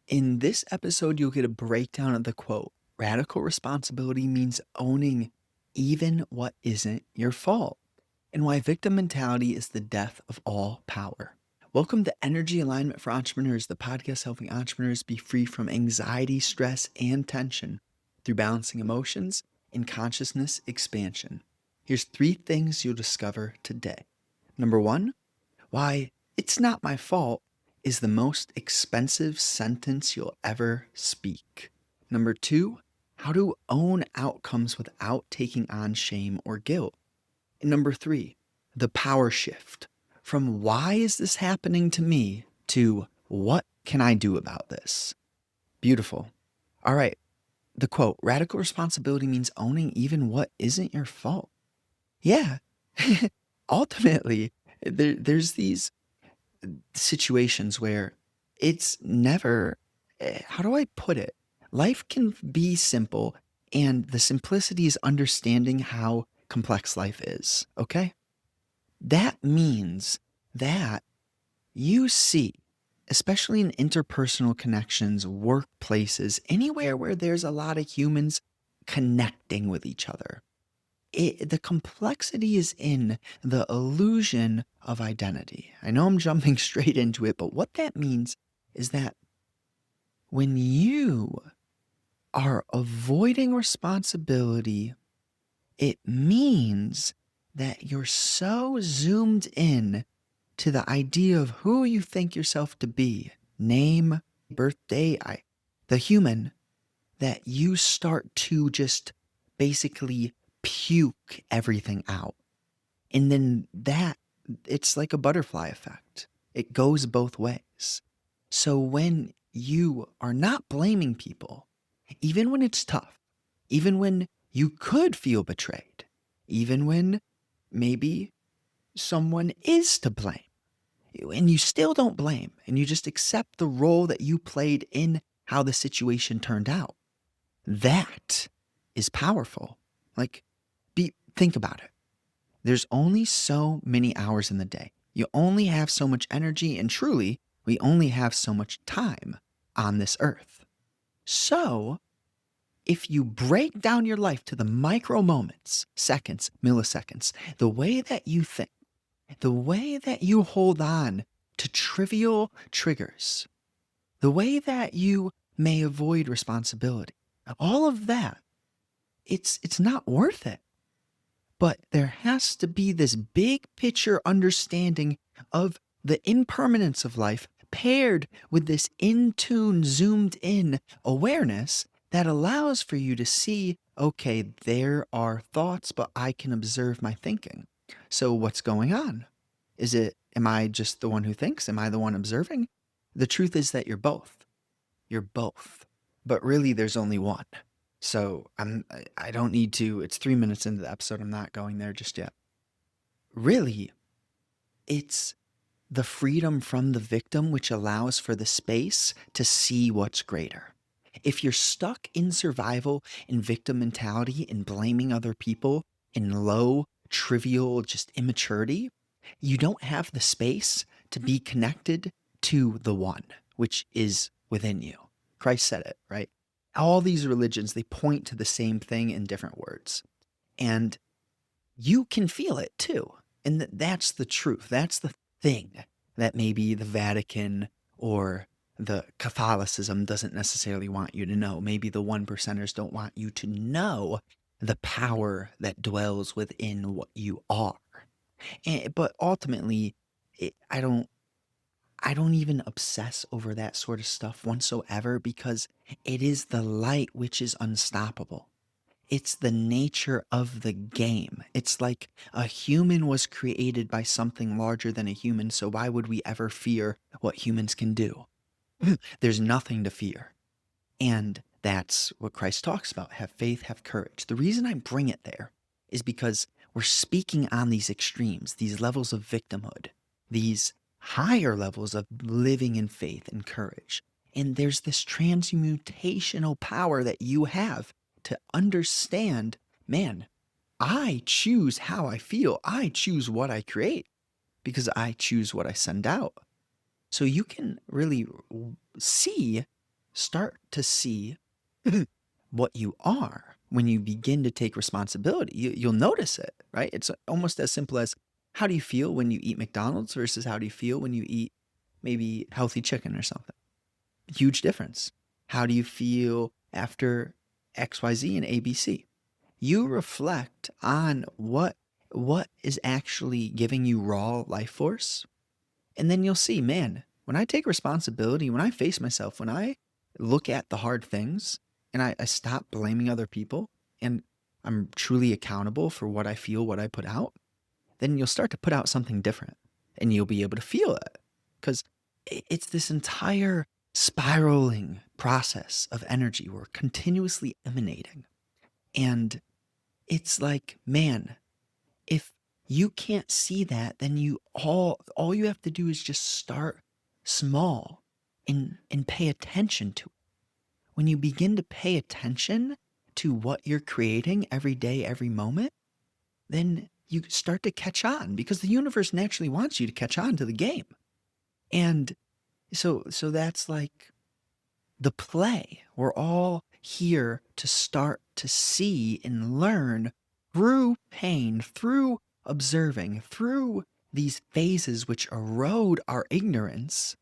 In this episode, you'll get a breakdown of the quote, "Radical responsibility means owning even what isn't your fault," and why victim mentality is the death of all power. Welcome to Energy Alignment for Entrepreneurs, the podcast helping entrepreneurs be free from anxiety, stress, and tension through balancing emotions and consciousness expansion. Here's 3 things you'll discover today. Number 1, why "it's not my fault" is the most expensive sentence you'll ever speak. Number 2, how to own outcomes without taking on shame or guilt. And number 3, the power shift from "why is this happening to me" to "what can I do about this?" Beautiful. All right. The quote, "Radical responsibility means owning even what isn't your fault." Yeah. Ultimately, there's these situations where it's never, how do I put it? Life can be simple, and the simplicity is understanding how complex life is, okay? That means that you see, especially in interpersonal connections, workplaces, anywhere where there's a lot of humans connecting with each other, the complexity is in the illusion of identity. I know I'm jumping straight into it, but what that means is that when you are avoiding responsibility, it means that you're so zoomed in to the idea of who you think yourself to be, name, birthday, the human, that you start to just basically puke everything out. And then it's like a butterfly effect. It goes both ways. So when you are not blaming people, even when it's tough, even when you could feel betrayed, even when maybe someone is to blame, and you still don't blame, and you just accept the role that you played in how the situation turned out, that is powerful. Like, think about it. There's only so many hours in the day. You only have so much energy, and truly, we only have so much time on this earth. So, if you break down your life to the micro moments, seconds, milliseconds, the way that you think, the way that you hold on to trivial triggers, the way that you may avoid responsibility, all of that, it's not worth it. But there has to be this big picture understanding of the impermanence of life paired with this in tune, zoomed in awareness that allows for you to see, okay, there are thoughts, but I can observe my thinking. So what's going on? Am I just the one who thinks? Am I the one observing? The truth is that you're both. You're both. But really, there's only one. So I don't need to, it's 3 minutes into the episode, I'm not going there just yet. Really, it's the freedom from the victim which allows for the space to see what's greater. If you're stuck in survival, in victim mentality, in blaming other people, in low, trivial, just immaturity, you don't have the space to be connected to the one, which is within you. Christ said it, right? All these religions, they point to the same thing in different words. And you can feel it too. And that's the truth. That's the thing that maybe the Vatican or the Catholicism doesn't necessarily want you to know. Maybe the 1%ers don't want you to know the power that dwells within what you are. But ultimately, I don't even obsess over that sort of stuff whatsoever, because it is the light which is unstoppable. It's the nature of the game. It's like a human was created by something larger than a human, so why would we ever fear what humans can do? There's nothing to fear. And that's what Christ talks about. Have faith, have courage. The reason I bring it there is because we're speaking on these extremes, these levels of victimhood, these higher levels of living in faith and courage. And there's this transmutational power that you have to understand, man, I choose how I feel. I choose what I create because I choose what I send out. So you can really see start to see what you are when you begin to take responsibility. You'll notice it, right? It's almost as simple as how do you feel when you eat McDonald's versus how do you feel when you eat maybe healthy chicken or something? Huge difference. How do you feel after XYZ and ABC? You reflect on what is actually giving you raw life force, and then you'll see, man, when I take responsibility, when I face myself, when I look at the hard things and I stop blaming other people and I'm truly accountable for what I feel, what I put out, then you'll start to put out something different and you'll be able to feel it. Because it's this entire spiraling process of energy we're continuously emanating. And it's like, man, if you can't see that, then you all you have to do is just start small and pay attention to it. When you begin to pay attention to what you're creating every day, every moment, then you start to catch on because the universe naturally wants you to catch on to the game. And so that's like the play. We're all here to start to see and learn through pain, through observing, through these phases which erode our ignorance.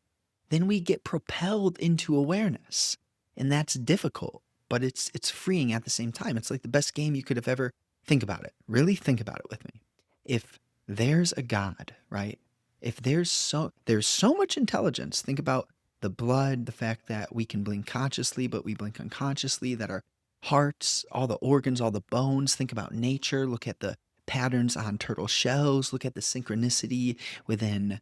Then we get propelled into awareness. And that's difficult, but it's freeing at the same time. It's like the best game you could have ever. Think about it. Really think about it with me. If there's a God, right? If there's so much intelligence, think about the blood, the fact that we can blink consciously, but we blink unconsciously, that our hearts, all the organs, all the bones, think about nature, look at the patterns on turtle shells, look at the synchronicity within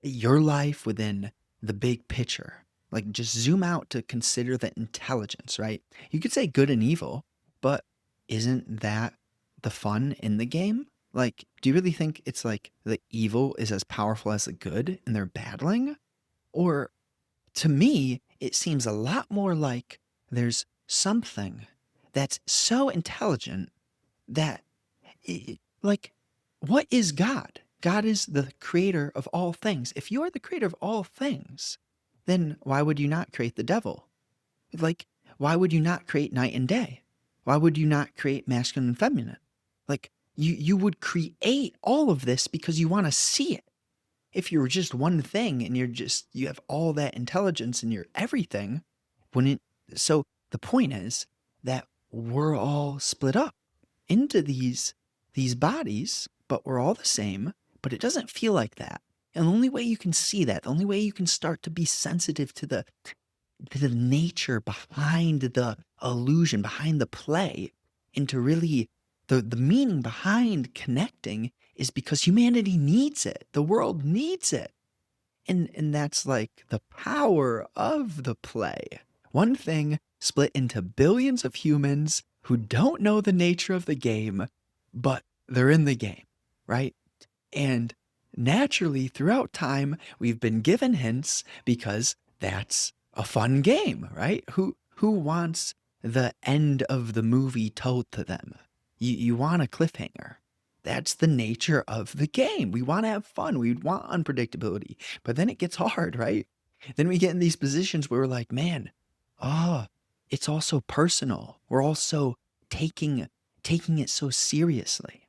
your life, within the big picture. Like just zoom out to consider the intelligence, right? You could say good and evil, but isn't that the fun in the game? Like, do you really think it's like the evil is as powerful as the good and they're battling? Or to me, it seems a lot more like there's something that's so intelligent that, like, what is God? God is the creator of all things. If you are the creator of all things, then why would you not create the devil? Like, why would you not create night and day? Why would you not create masculine and feminine? Like, you would create all of this because you want to see it. If you were just one thing and you have all that intelligence and you're everything, wouldn't so the point is that we're all split up into these bodies, but we're all the same, but it doesn't feel like that. And the only way you can see that, the only way you can start to be sensitive to the nature behind the illusion, behind the play, and to really the meaning behind connecting is because humanity needs it. The world needs it. And that's like the power of the play. One thing split into billions of humans who don't know the nature of the game, but they're in the game, right? And naturally, throughout time, we've been given hints because that's a fun game, right? Who wants the end of the movie told to them? You want a cliffhanger. That's the nature of the game. We want to have fun. We want unpredictability. But then it gets hard, right? Then we get in these positions where we're like, man, oh, it's also personal. We're also taking it so seriously.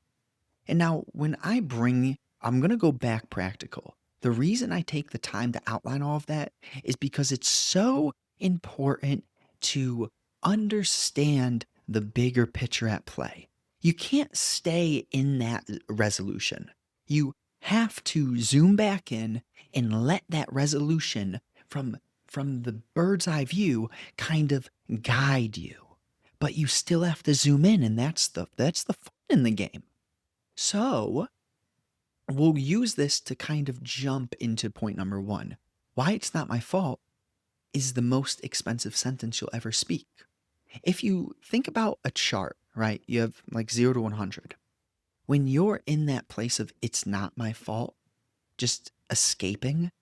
And now I'm going to go back practical. The reason I take the time to outline all of that is because it's so important to understand the bigger picture at play. You can't stay in that resolution. You have to zoom back in and let that resolution from the bird's eye view kind of guide you. But you still have to zoom in, and that's the fun in the game. So we'll use this to kind of jump into point number one. Why it's not my fault is the most expensive sentence you'll ever speak. If you think about a chart, right? You have like 0 to 100. When you're in that place of it's not my fault, just escaping,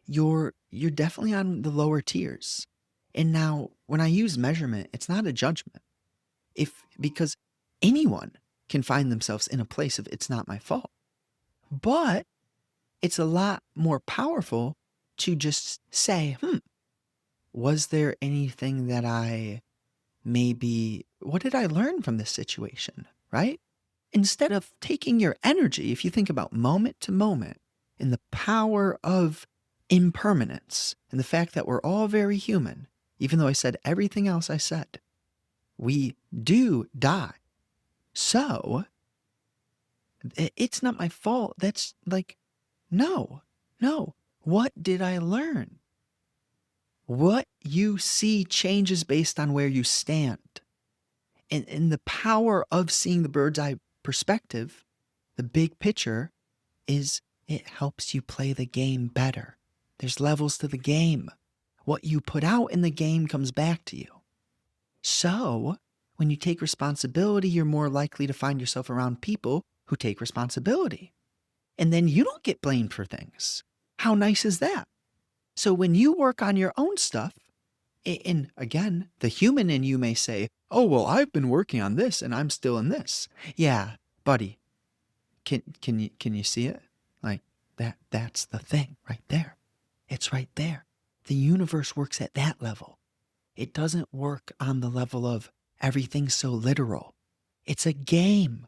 you're definitely on the lower tiers. And now when I use measurement, it's not a judgment. Because anyone can find themselves in a place of it's not my fault. But it's a lot more powerful to just say, was there anything that what did I learn from this situation, right? Instead of taking your energy, if you think about moment to moment and the power of impermanence and the fact that we're all very human, even though I said everything else I said, we do die. So it's not my fault. That's like, no, no. What did I learn? What you see changes based on where you stand. And the power of seeing the bird's eye perspective, the big picture, is it helps you play the game better. There's levels to the game. What you put out in the game comes back to you. So, when you take responsibility, you're more likely to find yourself around people who take responsibility. And then you don't get blamed for things. How nice is that? So, when you work on your own stuff, and again, the human in you may say, oh, well, I've been working on this and I'm still in this. Yeah, buddy, can you see it? Like that's the thing right there. It's right there. The universe works at that level. It doesn't work on the level of everything so literal. It's a game.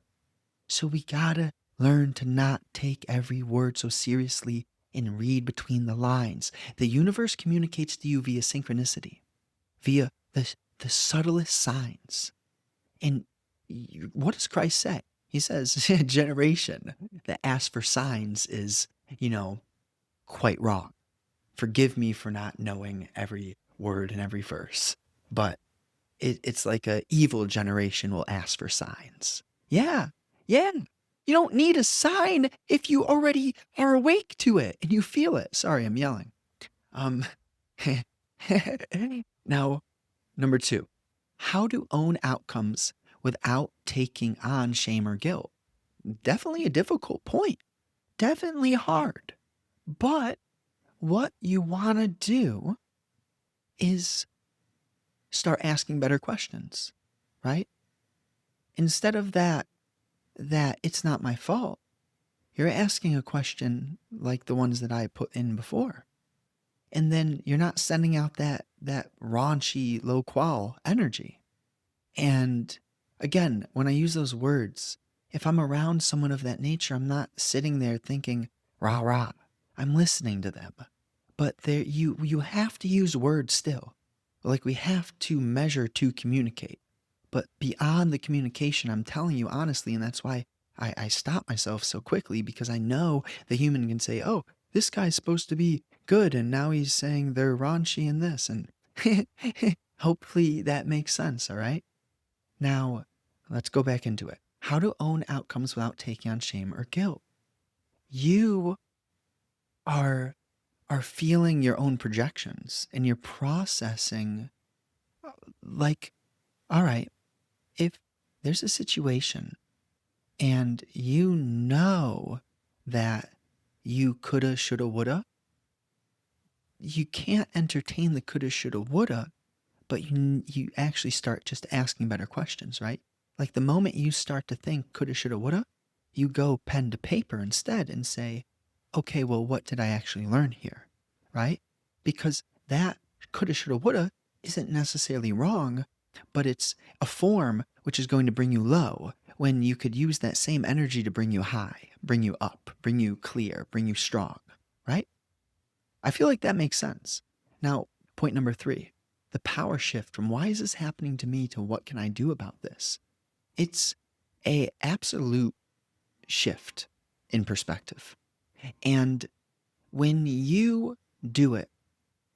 So we gotta learn to not take every word so seriously and read between the lines. The universe communicates to you via synchronicity, via the subtlest signs. And what does Christ say? He says, a generation that asks for signs is, quite wrong. Forgive me for not knowing every word and every verse. But it's like a evil generation will ask for signs. Yeah, yeah. You don't need a sign if you already are awake to it and you feel it. Sorry, I'm yelling. Now, number 2, how to own outcomes without taking on shame or guilt. Definitely a difficult point. Definitely hard. But what you want to do is start asking better questions, right? Instead of that it's not my fault, you're asking a question like the ones that I put in before. And then you're not sending out that raunchy, low qual energy. And again, when I use those words, if I'm around someone of that nature, I'm not sitting there thinking, rah, rah. I'm listening to them. But there, you have to use words still. Like we have to measure to communicate. But beyond the communication, I'm telling you honestly, and that's why I stop myself so quickly, because I know the human can say, oh, this guy's supposed to be good, and now he's saying they're raunchy in this. And hopefully that makes sense, all right? Now, let's go back into it. How to own outcomes without taking on shame or guilt. You are feeling your own projections and you're processing like, all right, if there's a situation and you know that you coulda, shoulda, woulda, you can't entertain the coulda, shoulda, woulda, but you actually start just asking better questions, right? Like the moment you start to think coulda, shoulda, woulda, you go pen to paper instead and say, okay, well, what did I actually learn here, right? Because that coulda, shoulda, woulda isn't necessarily wrong, but it's a form which is going to bring you low when you could use that same energy to bring you high, bring you up, bring you clear, bring you strong, right? I feel like that makes sense. Now, point number 3, the power shift from why is this happening to me to what can I do about this? It's a absolute shift in perspective. And when you do it,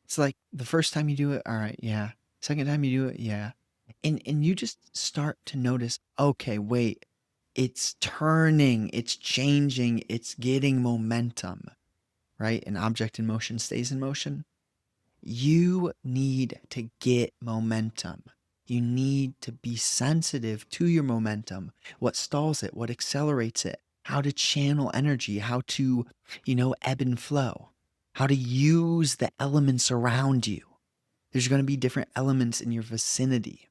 it's like the first time you do it, all right, yeah. Second time you do it, yeah. And you just start to notice, okay, wait, it's turning, it's changing, it's getting momentum, right? An object in motion stays in motion. You need to get momentum. You need to be sensitive to your momentum, what stalls it, what accelerates it, how to channel energy, how to, ebb and flow, how to use the elements around you. There's going to be different elements in your vicinity.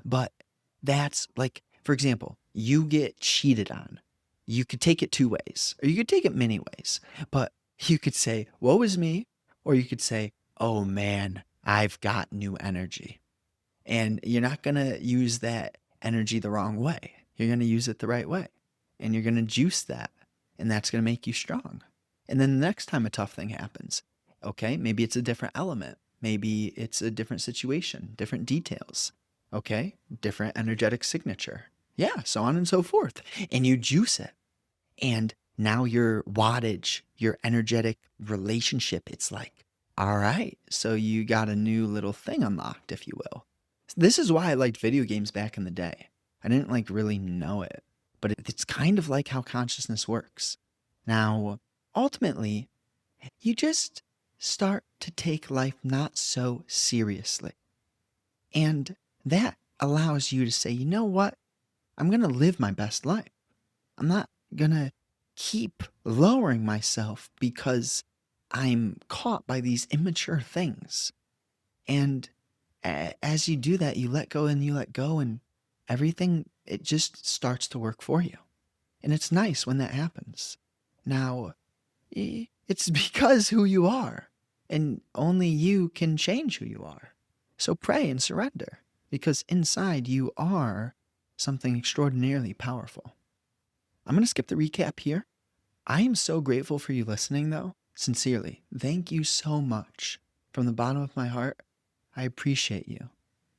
But that's like, for example, you get cheated on. You could take it 2 ways, or you could take it many ways. But you could say, woe is me, or you could say, oh man, I've got new energy. And you're not going to use that energy the wrong way. You're going to use it the right way. And you're going to juice that. And that's going to make you strong. And then the next time a tough thing happens, okay, maybe it's a different element. Maybe it's a different situation, different details. Okay, different energetic signature. Yeah, so on and so forth. And you juice it. And now your wattage, your energetic relationship, it's like, all right, so you got a new little thing unlocked, if you will. This is why I liked video games back in the day. I didn't like really know it, but it's kind of like how consciousness works. Now, ultimately, you just start to take life not so seriously. And that allows you to say, you know what? I'm going to live my best life. I'm not going to keep lowering myself because I'm caught by these immature things. And as you do that, you let go and you let go, and everything, it just starts to work for you. And it's nice when that happens. Now, it's because who you are, and only you can change who you are. So pray and surrender, because inside you are something extraordinarily powerful. I'm going to skip the recap here. I am so grateful for you listening, though. Sincerely, thank you so much. From the bottom of my heart, I appreciate you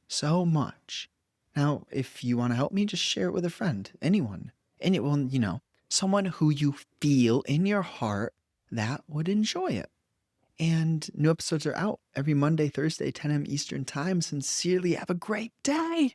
so much. Now, if you want to help me, just share it with a friend, anyone. And it will, someone who you feel in your heart that would enjoy it. And new episodes are out every Monday, Thursday, 10 a.m. Eastern Time. Sincerely, have a great day.